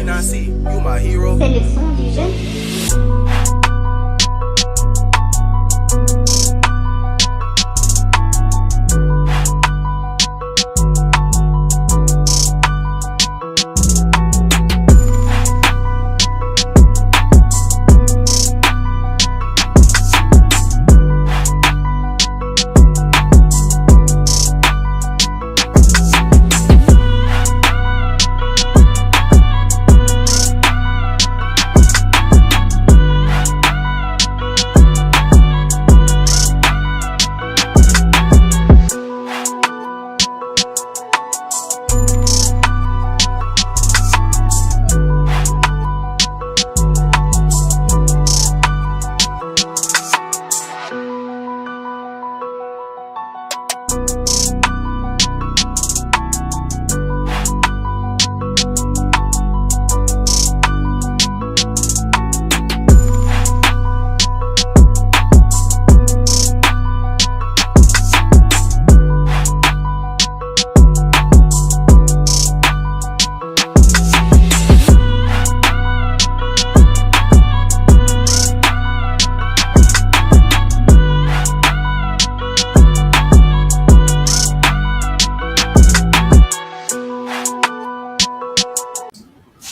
might not see. You my hero. C'est le son du jeune.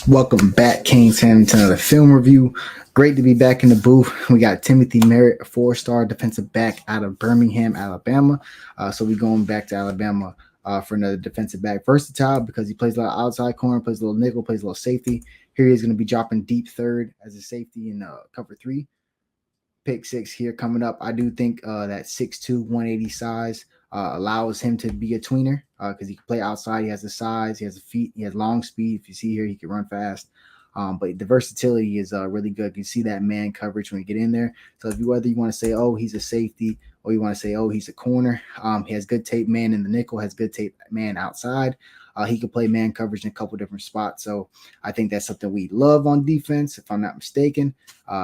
Welcome back, Kings Ham, to another film review. Great to be back in the booth. We got Timothy Merritt, a 4-star defensive back out of Birmingham, Alabama. So we're going back to Alabama for another defensive back. Versatile because he plays a lot of outside corner, plays a little nickel, plays a little safety. Here he is going to be dropping deep third as a safety in cover 3. Pick 6 here coming up. I do think that 6'2", 180 size allows him to be a tweener because he can play outside. He has the size, he has the feet, he has long speed. If you see here, he can run fast. But the versatility is really good. You see that man coverage when you get in there. So whether you want to say, oh, he's a safety, or you want to say, oh, he's a corner, he has good tape man in the nickel, has good tape man outside. He can play man coverage in a couple different spots. So I think that's something we love on defense, if I'm not mistaken.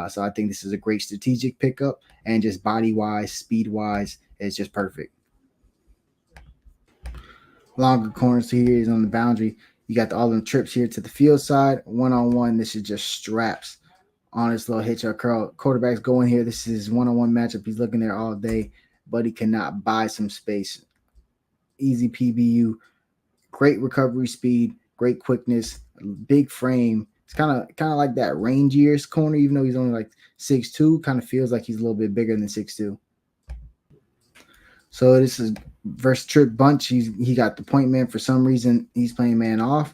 So I think this is a great strategic pickup, and just body-wise, speed-wise, it's just perfect. Longer corners here is on the boundary. You got all them trips here to the field side. One-on-one, this is just straps on this little hitch or curl. Quarterback's going here. This is one-on-one matchup. He's looking there all day, but he cannot buy some space. Easy PBU. Great recovery speed, great quickness, big frame. It's kind of like that rangiest corner, even though he's only like 6'2", kind of feels like he's a little bit bigger than 6'2". So this is versus Trip Bunch. He got the point man. For some reason, he's playing man off.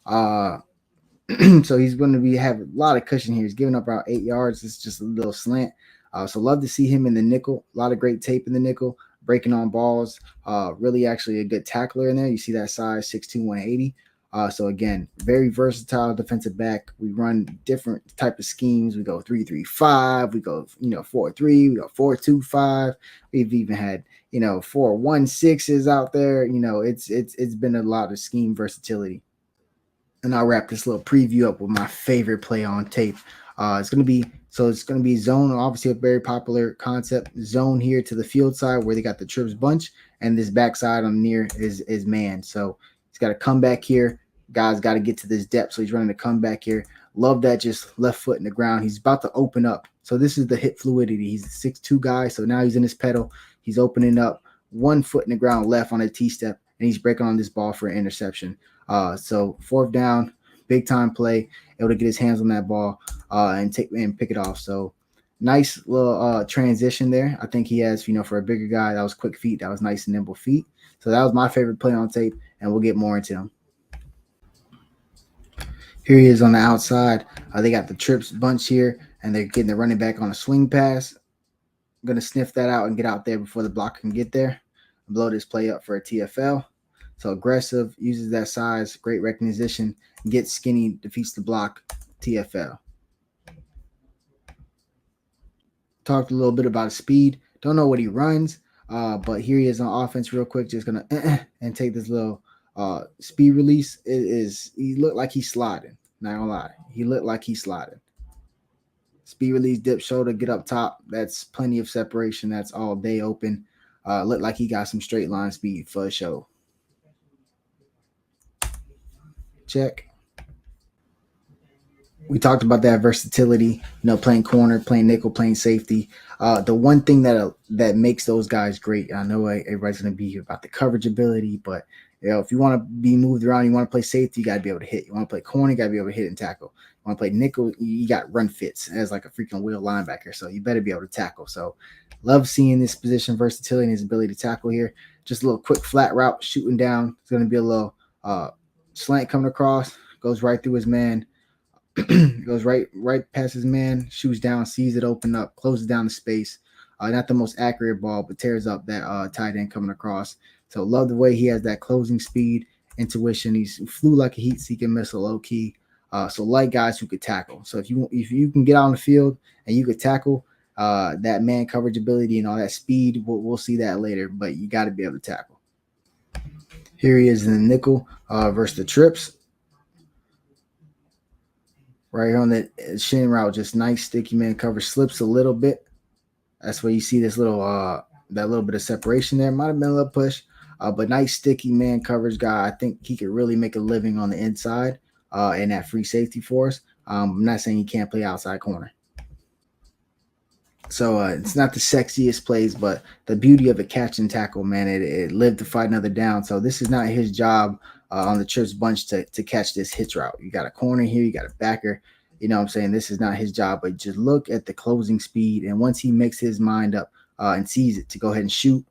So he's going to have a lot of cushion here. He's giving up about 8 yards. It's just a little slant. So love to see him in the nickel. A lot of great tape in the nickel, breaking on balls. Really actually a good tackler in there. You see that size, 6'2", 180. So again, very versatile defensive back. We run different type of schemes. We go 3-3-5. We go 4-3. We go 4-2-5. We've even had 4-1-6s out there. It's been a lot of scheme versatility. And I'll wrap this little preview up with my favorite play on tape. It's going to be zone, obviously a very popular concept. Zone here to the field side where they got the trips bunch, and this backside on near is man. So he's got to come back here. Guys got to get to this depth, so he's running to come back here. Love that, just left foot in the ground. He's about to open up. So this is the hip fluidity. He's a 6'2" guy, so now he's in his pedal. He's opening up, 1 foot in the ground left on a T-step, and he's breaking on this ball for an interception. So 4th down, big time play, able to get his hands on that ball and pick it off. So nice little transition there. I think he has, for a bigger guy, that was quick feet. That was nice and nimble feet. So that was my favorite play on tape, and we'll get more into him. Here he is on the outside. They got the trips bunch here, and they're getting the running back on a swing pass. I'm going to sniff that out and get out there before the blocker can get there. Blow this play up for a TFL. So aggressive, uses that size, great recognition, gets skinny, defeats the block, TFL. Talked a little bit about his speed. Don't know what he runs, but here he is on offense real quick. Just going to and take this little speed release. He looked like he's sliding. Not going to lie. He looked like he's sliding. Speed release, dip, shoulder, get up top. That's plenty of separation. That's all day open. Looked like he got some straight line speed for a show. Check. We talked about that versatility, playing corner, playing nickel, playing safety. The one thing that makes those guys great, I know everybody's going to be about the coverage ability, but if you want to be moved around, you want to play safety, you got to be able to hit. You want to play corner, you got to be able to hit and tackle. You want to play nickel, you got run fits as like a freaking wheel linebacker, so you better be able to tackle. So love seeing this position versatility and his ability to tackle here. Just a little quick flat route shooting down. It's going to be a little slant coming across, goes right through his man. Goes right past his man, shoots down, sees it open up, closes down the space. Not the most accurate ball, but tears up that tight end coming across. So love the way he has that closing speed, intuition. He flew like a heat-seeking missile, low key. So like guys who could tackle. So if you can get out on the field and you could tackle, that man coverage ability and all that speed, we'll see that later. But you got to be able to tackle. Here he is in the nickel versus the trips. Right here on that shin route, just nice sticky man coverage, slips a little bit. That's where you see this little that little bit of separation there. Might have been a little push, but nice sticky man coverage guy. I think he could really make a living on the inside in that free safety for us. I'm not saying he can't play outside corner. So it's not the sexiest plays, but the beauty of a catch and tackle, man, it lived to fight another down. So this is not his job on the Trips bunch to catch this hitch route. You got a corner here, you got a backer. You know what I'm saying? This is not his job, but just look at the closing speed. And once he makes his mind up and sees it to go ahead and shoot,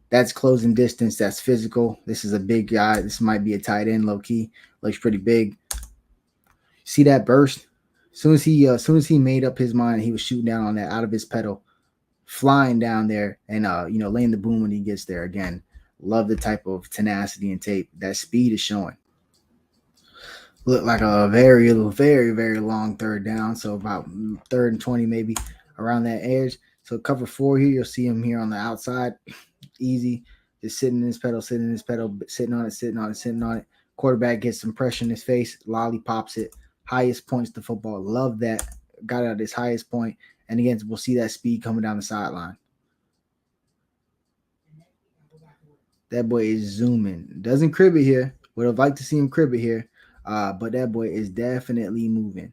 that's closing distance. That's physical. This is a big guy. This might be a tight end, low key. Looks pretty big. See that burst? As soon as he made up his mind, he was shooting down on that out of his pedal, flying down there, and laying the boom when he gets there. Again, love the type of tenacity and tape. That speed is showing. Looked like a very, very, very long third down, so about third and 20 maybe around that edge. So cover four here, you'll see him here on the outside, easy, just sitting in his pedal, sitting on it, sitting on it, sitting on it. Quarterback gets some pressure in his face, lollipops it, highest points to football. Love that. Got it at his highest point. And again, we'll see that speed coming down the sideline. That boy is zooming. Doesn't crib it here. Would have liked to see him crib it here. But that boy is definitely moving.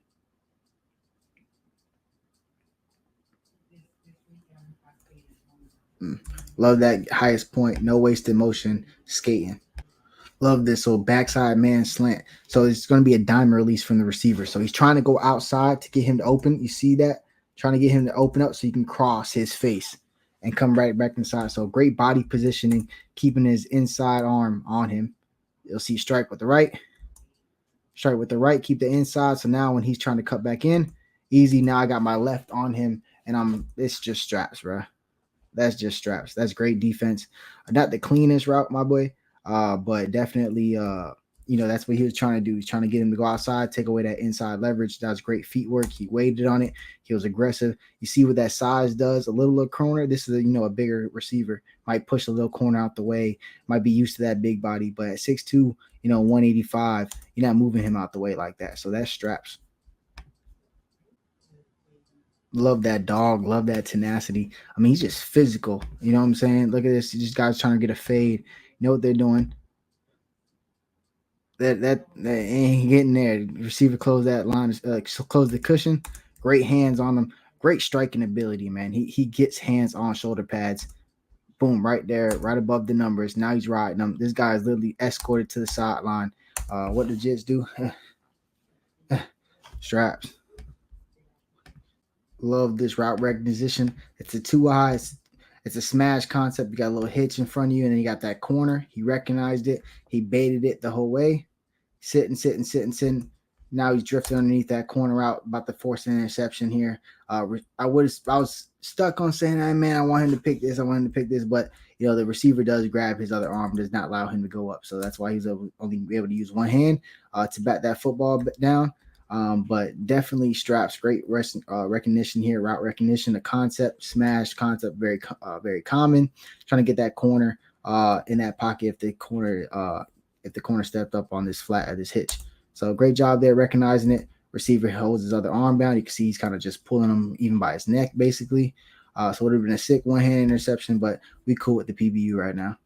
Love that highest point. No wasted motion. Skating. Love this. So backside man slant. So it's going to be a dime release from the receiver. So he's trying to go outside to get him to open. You see that? Trying to get him to open up so he can cross his face and come right back inside. So great body positioning, keeping his inside arm on him. You'll see strike with the right. Strike with the right. Keep the inside. So now when he's trying to cut back in, easy. Now I got my left on him, and it's just straps, bro. That's just straps. That's great defense. Not the cleanest route, my boy, but definitely, that's what he was trying to do. He's trying to get him to go outside, take away that inside leverage. That was great feet work. He waited on it. He was aggressive. You see what that size does. A little corner. This is a bigger receiver. Might push a little corner out the way. Might be used to that big body, but at 6'2", 185, you're not moving him out the way like that. So that's straps. Love that dog. Love that tenacity. I mean, he's just physical. You know what I'm saying? Look at this. These guys trying to get a fade. You know what they're doing? That ain't getting there. Receiver close that line. Close the cushion. Great hands on him. Great striking ability, man. He gets hands on shoulder pads. Boom, right there, right above the numbers. Now he's riding them. This guy is literally escorted to the sideline. What the Jets do? Straps. Love this route recognition. It's a two eyes. It's a smash concept. You got a little hitch in front of you, and then you got that corner. He recognized it. He baited it the whole way. Sitting. Now he's drifting underneath that corner out, about to force an interception here. I was stuck on saying, hey, man, I want him to pick this. But the receiver does grab his other arm, does not allow him to go up. So that's why he's only able to use one hand to bat that football down. But definitely straps, great recognition here, route recognition, the concept, smash concept, very common. Trying to get that corner in that pocket if the corner stepped up on this flat or this hitch. So great job there recognizing it. Receiver holds his other arm down. You can see he's kind of just pulling him even by his neck, basically. So it would have been a sick one-hand interception, but we cool with the PBU right now.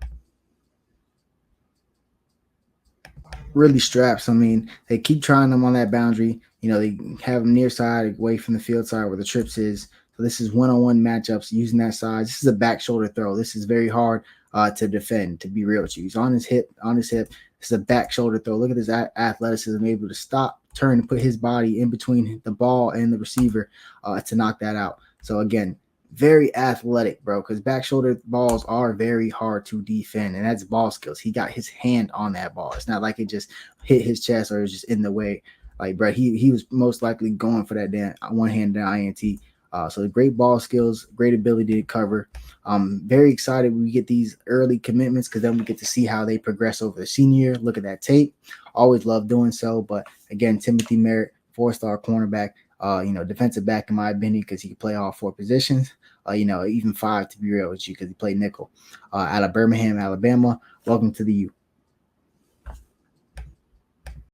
really straps. I mean, they keep trying them on that boundary. You know, they have them near side, away from the field side where the trips is. So this is one-on-one matchups using that side. This is a back shoulder throw. This is very hard to defend. To be real with you, he's on his hip. On his hip. This is a back shoulder throw. Look at his athleticism, able to stop, turn, and put his body in between the ball and the receiver to knock that out. So again, very athletic, bro, because back shoulder balls are very hard to defend, and that's ball skills. He got his hand on that ball. It's not like it just hit his chest or it was just in the way. Like, bro, he was most likely going for that damn one hand down INT. So great ball skills, great ability to cover. Very excited when we get these early commitments because then we get to see how they progress over the senior year. Look at that tape. Always love doing so. But again, Timothy Merritt, 4-star cornerback, defensive back in my opinion because he can play all 4 positions. Even 5 to be real with you because he played nickel. Out of Birmingham, Alabama. Welcome to the U.